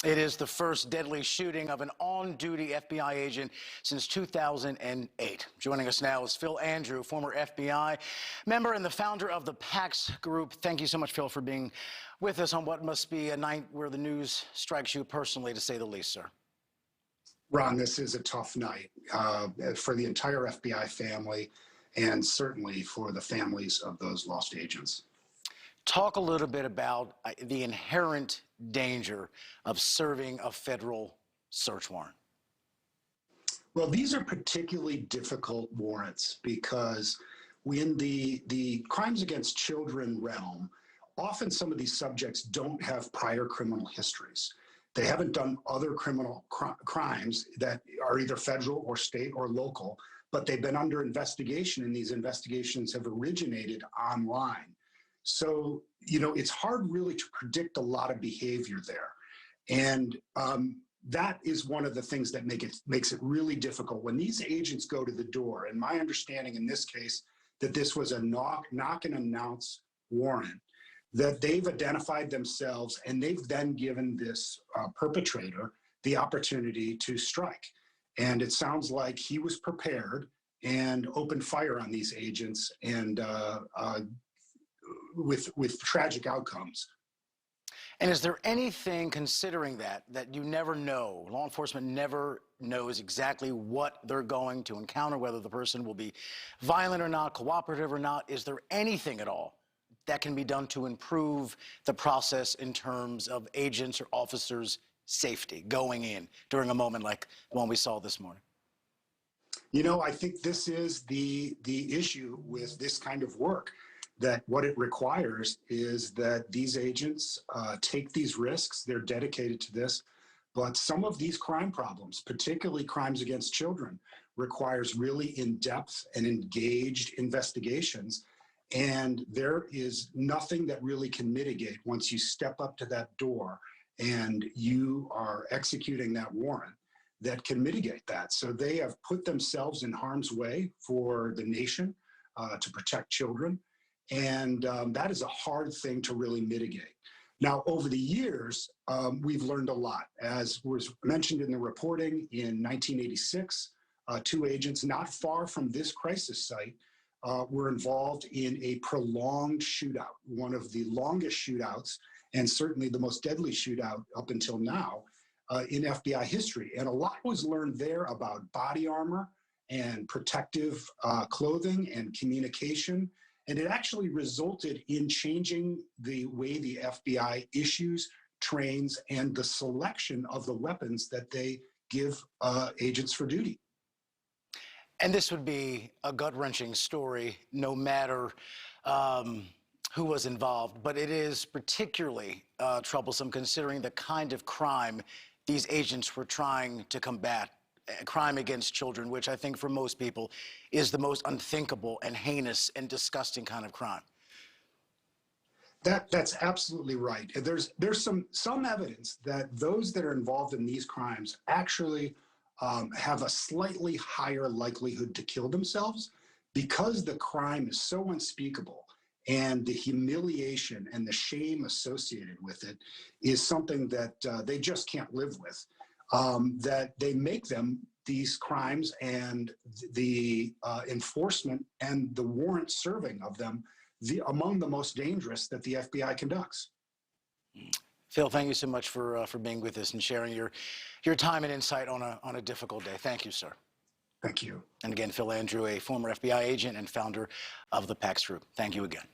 It is the first deadly shooting of an on-duty FBI agent since 2008. Joining us now is Phil Andrew, former FBI member and the founder of the PAX Group. Thank you so much, Phil, for being with us on what must be a night where the news strikes you personally, to say the least, sir. Ron, this is a tough night for the entire FBI family and certainly for the families of those lost agents. Talk a little bit about the inherent danger of serving a federal search warrant. Well, these are particularly difficult warrants because in the crimes against children realm, often some of these subjects don't have prior criminal histories. They haven't done other criminal crimes that are either federal or state or local, but they've been under investigation, and these investigations have originated online. So, it's hard really to predict a lot of behavior there. And that is one of the things that makes it really difficult. When these agents go to the door, and my understanding in this case, that this was a knock and announce warrant, that they've identified themselves and they've then given this perpetrator the opportunity to strike. And it sounds like he was prepared and opened fire on these agents, and with tragic outcomes. And is there anything, considering that you never know, law enforcement never knows exactly what they're going to encounter, whether the person will be violent or not, cooperative or not, is there anything at all that can be done to improve the process in terms of agents or officers' safety going in during a moment like the one we saw this morning? I think this is the issue with this kind of work, that what it requires is that these agents take these risks. They're dedicated to this. But some of these crime problems, particularly crimes against children, requires really in-depth and engaged investigations. And there is nothing that really can mitigate once you step up to that door and you are executing that warrant that can mitigate that. So they have put themselves in harm's way for the nation to protect children. And that is a hard thing to really mitigate. Now, over the years, we've learned a lot. As was mentioned in the reporting, in 1986, two agents not far from this crisis site were involved in a prolonged shootout, one of the longest shootouts, and certainly the most deadly shootout up until now in FBI history. And a lot was learned there about body armor and protective clothing and communication. And it actually resulted in changing the way the FBI issues, trains, and the selection of the weapons that they give agents for duty. And this would be a gut-wrenching story, no matter who was involved. But it is particularly troublesome considering the kind of crime these agents were trying to combat. Crime against children, which I think for most people is the most unthinkable and heinous and disgusting kind of crime. That's absolutely right. There's some evidence that those that are involved in these crimes actually have a slightly higher likelihood to kill themselves, because the crime is so unspeakable and the humiliation and the shame associated with it is something that they just can't live with. That they make them, these crimes, and the enforcement and the warrant serving of them, among the most dangerous that the FBI conducts. Phil, thank you so much for being with us and sharing your time and insight on a difficult day. Thank you, sir. Thank you. And again, Phil Andrew, a former FBI agent and founder of the PAX Group. Thank you again.